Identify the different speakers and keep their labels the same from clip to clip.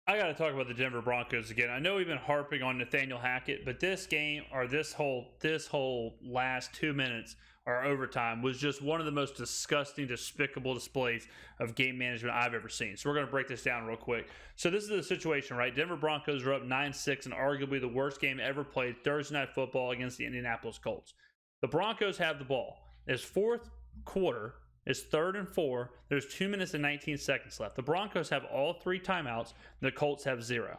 Speaker 1: I got to talk about the Denver Broncos again. I know we've been harping on Nathaniel Hackett, but this game, or this whole last 2 minutes or overtime, was just one of the most disgusting, despicable displays of game management I've ever seen. So we're going to break this down real quick. So this is the situation, right? Denver Broncos are up 9-6 and arguably the worst game ever played, Thursday Night Football against the Indianapolis Colts. The Broncos have the ball. It's fourth quarter. It's 3rd and 4. There's 2 minutes and 19 seconds left. The Broncos have all 3 timeouts. The Colts have 0.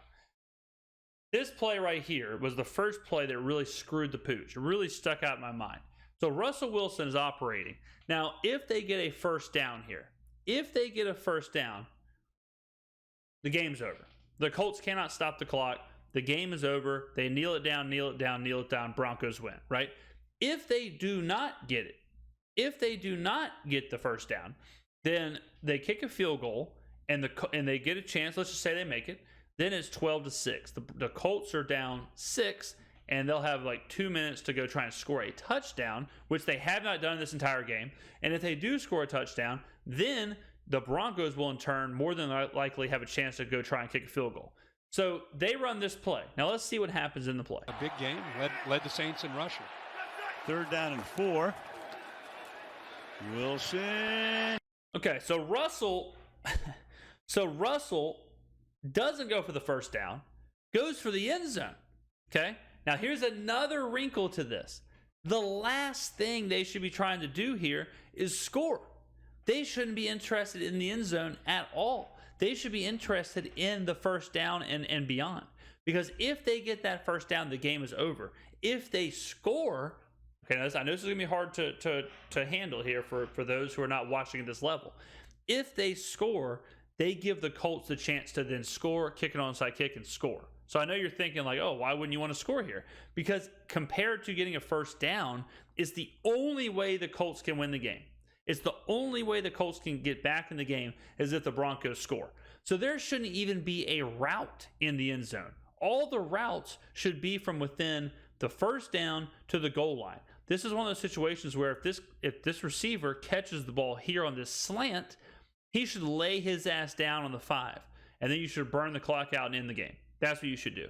Speaker 1: This play right here was the first play that really screwed the pooch. It really stuck out in my mind. So Russell Wilson is operating. Now, if they get a first down here, the game's over. The Colts cannot stop the clock. The game is over. They kneel it down. Broncos win, right? If they do not get it, if they do not get the first down, then they kick a field goal and they get a chance. Let's just say they make it. Then it's 12-6. The Colts are down 6, and they'll have like 2 minutes to go try and score a touchdown, which they have not done this entire game. And if they do score a touchdown, then the Broncos will in turn more than likely have a chance to go try and kick a field goal. So they run this play. Now let's see what happens in the play.
Speaker 2: A big game, led the Saints in rushing.
Speaker 3: 3rd down and 4. Wilson.
Speaker 1: Okay, so Russell doesn't go for the first down, goes for the end zone. Okay, now here's another wrinkle to this. The last thing they should be trying to do here is score. They shouldn't be interested in the end zone at all. They should be interested in the first down and beyond. Because if they get that first down, the game is over. If they score, okay, I know this is going to be hard to handle here for those who are not watching at this level. If they score, they give the Colts the chance to then score, kick an onside kick, and score. So I know you're thinking like, oh, why wouldn't you want to score here? Because compared to getting a first down, it's the only way the Colts can win the game. It's the only way the Colts can get back in the game is if the Broncos score. So there shouldn't even be a route in the end zone. All the routes should be from within the first down to the goal line. This is one of those situations where if this receiver catches the ball here on this slant, he should lay his ass down on the 5, and then you should burn the clock out and end the game. That's what you should do.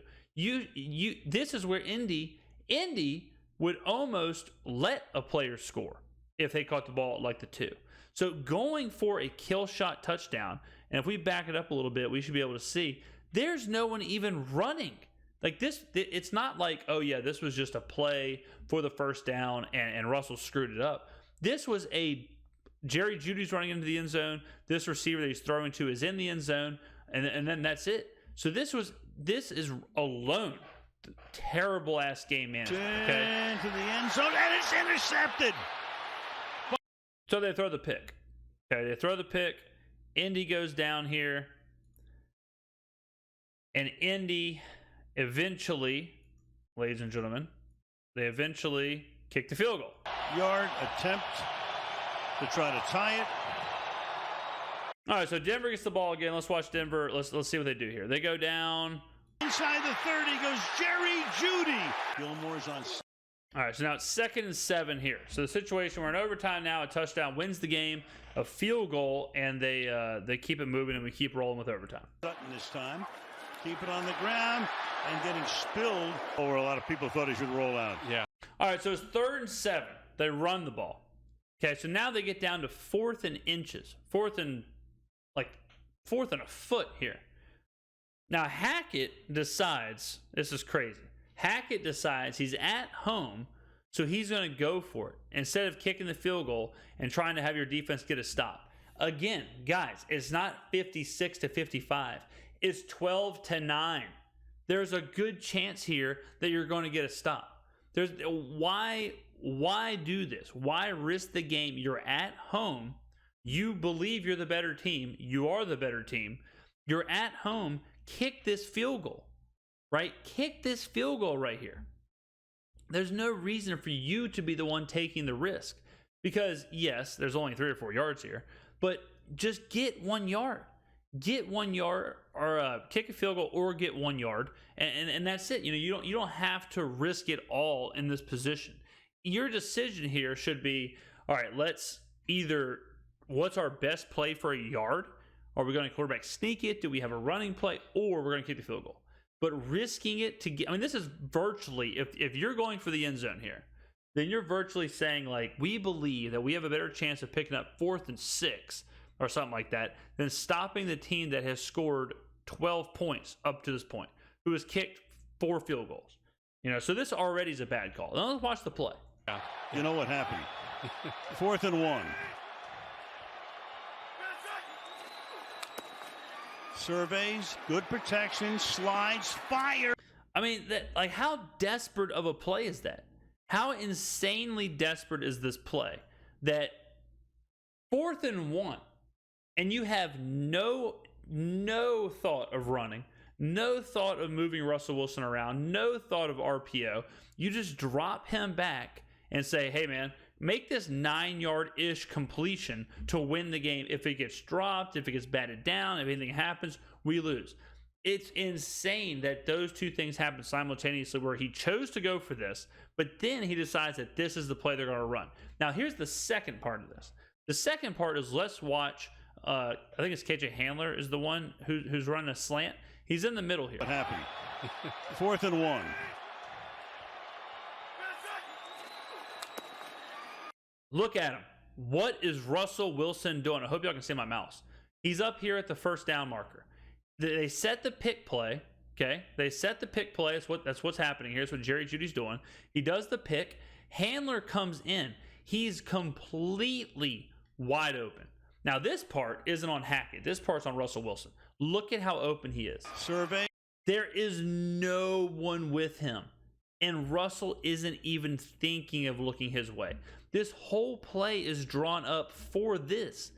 Speaker 1: This is where Indy would almost let a player score if they caught the ball at like the 2. So going for a kill shot touchdown, and if we back it up a little bit, we should be able to see there's no one even running. Like this, it's not like, oh yeah, this was just a play for the first down and Russell screwed it up. This was Jerry Jeudy's running into the end zone. This receiver that he's throwing to is in the end zone, and then that's it. So this is alone terrible ass game management. Okay,
Speaker 3: into the end zone, and it's intercepted.
Speaker 1: So they throw the pick. Okay, they throw the pick. Indy goes down here, and Indy eventually, ladies and gentlemen, they eventually kick the field goal.
Speaker 3: Yard attempt to try to tie it.
Speaker 1: All right, so Denver gets the ball again. Let's watch Denver. Let's see what they do here. They go down.
Speaker 3: Inside the 30 goes Jerry Jeudy. Gilmore's on.
Speaker 1: All right, so now it's 2nd and 7 here. So the situation, we're in overtime now. A touchdown wins the game. A field goal, and they keep it moving, and we keep rolling with overtime.
Speaker 3: Sutton this time. Keep it on the ground and getting spilled. Or a lot of people thought he should roll out.
Speaker 2: Yeah.
Speaker 1: All right, so it's 3rd and 7. They run the ball. Okay, so now they get down to 4th and inches. 4th and a foot here. Now Hackett decides, this is crazy. Hackett decides he's at home, so he's going to go for it instead of kicking the field goal and trying to have your defense get a stop. Again, guys, it's not 56-55. It's 12-9. There's a good chance here that you're going to get a stop. Why do this? Why risk the game? You're at home. You believe you're the better team. You are the better team. You're at home. Kick this field goal, right? Kick this field goal right here. There's no reason for you to be the one taking the risk because, yes, there's only 3 or 4 yards here, but just get 1 yard. Get 1 yard or kick a field goal or get 1 yard, and that's it. You don't have to risk it all in this position. Your decision here should be, all right, let's either what's our best play for a yard, Are we going to quarterback sneak it? Do we have a running play? Or we're going to kick the field goal? But risking it to get, I mean, this is virtually, if you're going for the end zone here, then you're virtually saying, like, we believe that we have a better chance of picking up 4th and 6 or something like that than stopping the team that has scored 12 points up to this point, who has kicked 4 field goals. You know, so this already is a bad call. Now let's watch the play.
Speaker 2: Yeah.
Speaker 3: You know what happened? 4th and 1. Surveys, good protection, slides, fire.
Speaker 1: I mean, that, like, how desperate of a play is that? How insanely desperate is this play that 4th and 1, and you have no thought of running, no thought of moving Russell Wilson around, no thought of RPO. You just drop him back and say, hey, man, make this 9-yard-ish completion to win the game. If it gets dropped, if it gets batted down, if anything happens, we lose. It's insane that those two things happen simultaneously, where he chose to go for this, but then he decides that this is the play they're going to run. Now, here's the second part of this. The second part is, let's watch, I think it's KJ Handler is the one who's running a slant. He's in the middle here.
Speaker 3: What happened? 4th and 1.
Speaker 1: Look at him. What is Russell Wilson doing? I hope y'all can see my mouse. He's up here at the first down marker. They set the pick play. Okay, they set the pick play. That's what's happening here. That's what Jerry Jeudy's doing. He does the pick. Handler comes in. He's completely wide open. Now, this part isn't on Hackett. This part's on Russell Wilson. Look at how open he is.
Speaker 3: Survey.
Speaker 1: There is no one with him, and Russell isn't even thinking of looking his way. This whole play is drawn up for this.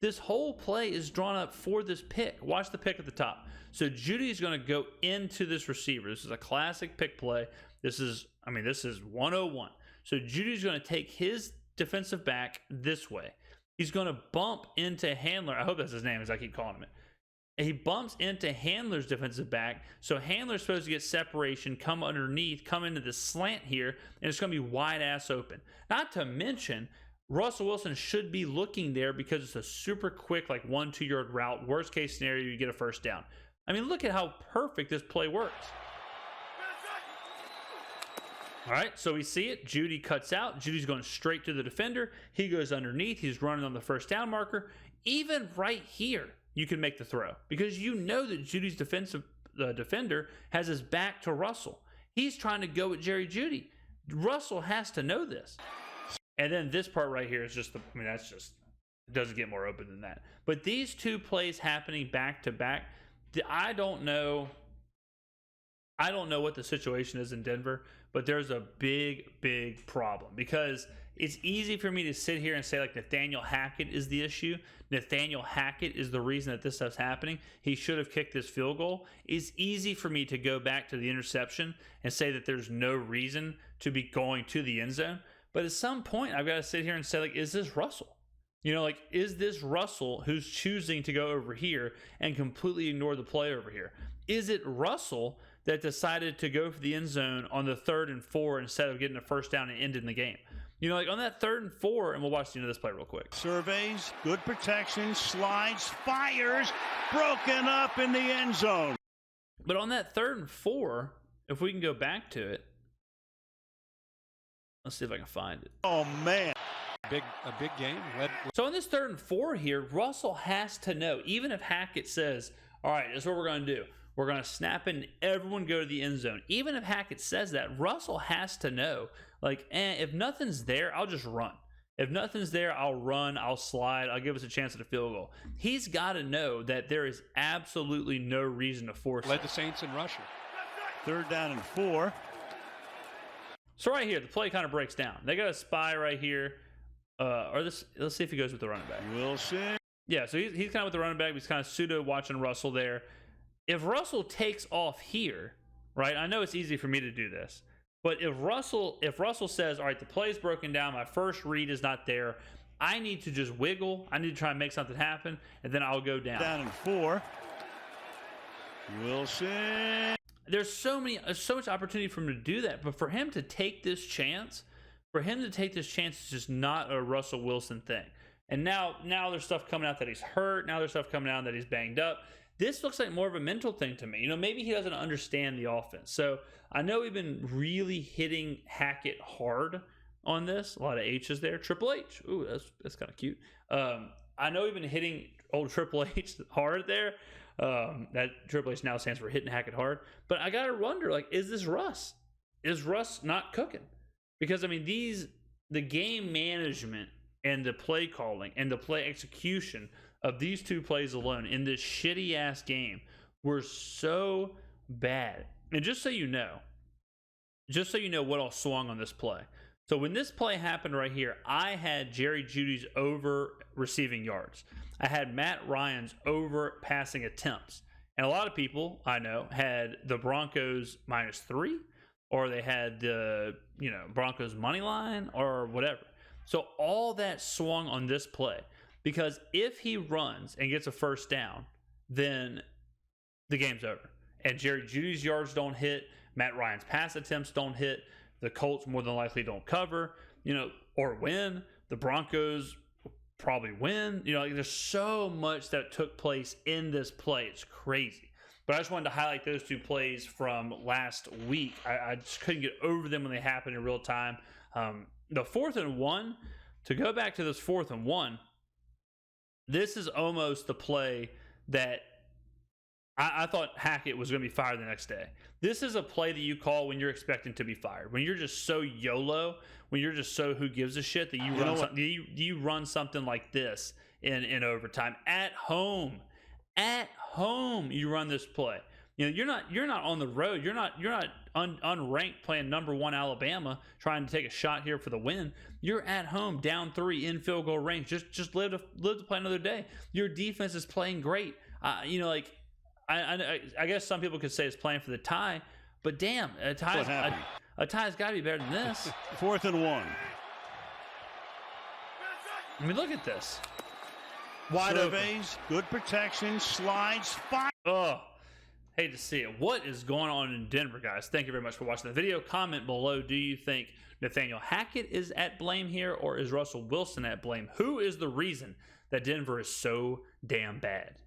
Speaker 1: This whole play is drawn up for this pick. Watch the pick at the top. So Jeudy is going to go into this receiver. This is a classic pick play. This is 101. So Judy's going to take his defensive back this way. He's going to bump into Handler. I hope that's his name, as I keep calling him it. And he bumps into Handler's defensive back. So Handler's supposed to get separation, come underneath, come into this slant here, and it's going to be wide ass open. Not to mention, Russell Wilson should be looking there because it's a super quick, like 1-2 yard route. Worst case scenario, you get a first down. I mean, look at how perfect this play works. All right, so we see it. Jeudy cuts out. Judy's going straight to the defender. He goes underneath. He's running on the first down marker. Even right here, you can make the throw because you know that Judy's defender has his back to Russell. He's trying to go at Jerry Jeudy. Russell has to know this. And then this part right here is just, that's just, it doesn't get more open than that. But these two plays happening back to back, I don't know what the situation is in Denver, but there's a big problem because it's easy for me to sit here and say, like, Nathaniel Hackett is the issue. Nathaniel Hackett is the reason that this stuff's happening. He should have kicked this field goal. It's easy for me to go back to the interception and say that there's no reason to be going to the end zone. But at some point, I've got to sit here and say, like, is this Russell? Is this Russell who's choosing to go over here and completely ignore the play over here? Is it Russell that decided to go for the end zone on the 3rd and 4 instead of getting a first down and ending the game? On that 3rd and 4, and we'll watch this play real quick.
Speaker 3: Surveys, good protection, slides, fires, broken up in the end zone.
Speaker 1: But on that 3rd and 4, if we can go back to it, let's see if I can find it.
Speaker 3: Oh, man.
Speaker 2: A big game.
Speaker 1: So on this 3rd and 4 here, Russell has to know, even if Hackett says, all right, this is what we're going to do. We're going to snap in, everyone go to the end zone. Even if Hackett says that, Russell has to know, like, if nothing's there, I'll just run. If nothing's there, I'll run, I'll slide, I'll give us a chance at a field goal. He's got to know that there is absolutely no reason to force
Speaker 2: Led the Saints in rushing.
Speaker 3: 3rd down and 4.
Speaker 1: So right here, the play kind of breaks down. They got a spy right here. Let's see if he goes with the running back.
Speaker 3: Wilson.
Speaker 1: Yeah, so he's kind of with the running back. He's kind of pseudo watching Russell there. If Russell takes off here, right? I know it's easy for me to do this, but if Russell says, all right, the play's broken down, my first read is not there, I need to just wiggle, I need to try and make something happen, and then I'll go down.
Speaker 3: Down and 4. Wilson.
Speaker 1: There's so much opportunity for him to do that, but for him to take this chance, it's just not a Russell Wilson thing. And now there's stuff coming out that he's hurt. Now there's stuff coming out that he's banged up. This looks like more of a mental thing to me. You know, maybe he doesn't understand the offense. So I know we've been really hitting Hackett hard on this. A lot of H's there. Triple H. Ooh, that's kind of cute. I know we've been hitting old Triple H hard there. That Triple H now stands for hitting Hackett hard. But I got to wonder, like, is this Russ? Is Russ not cooking? Because, I mean, the game management and the play calling and the play execution of these two plays alone in this shitty ass game were so bad. And just so you know what all swung on this play. So when this play happened right here, I had Jerry Jeudy's over receiving yards. I had Matt Ryan's over passing attempts. And a lot of people I know had the Broncos -3, or they had the, Broncos money line or whatever. So all that swung on this play, because if he runs and gets a first down, then the game's over. And Jerry Jeudy's yards don't hit. Matt Ryan's pass attempts don't hit. The Colts more than likely don't cover, or win. The Broncos probably win. There's so much that took place in this play. It's crazy. But I just wanted to highlight those two plays from last week. I just couldn't get over them when they happened in real time. The 4th and 1, to go back to this 4th and 1, this is almost the play that I thought Hackett was going to be fired the next day. This is a play that you call when you're expecting to be fired. When you're just so YOLO, when you're just so who gives a shit that you run something like this in overtime at home. At home, you run this play. You're not on the road. You're not unranked playing #1 Alabama trying to take a shot here for the win. You're at home, down 3 in field goal range. Just live to play another day. Your defense is playing great. I guess some people could say it's playing for the tie, but damn, a tie's got to be better than this.
Speaker 3: 4th and 1.
Speaker 1: I mean, look at this.
Speaker 3: Wide surveys, good protection, slides, fire.
Speaker 1: Oh, hate to see it. What is going on in Denver, guys? Thank you very much for watching the video. Comment below. Do you think Nathaniel Hackett is at blame here, or is Russell Wilson at blame? Who is the reason that Denver is so damn bad?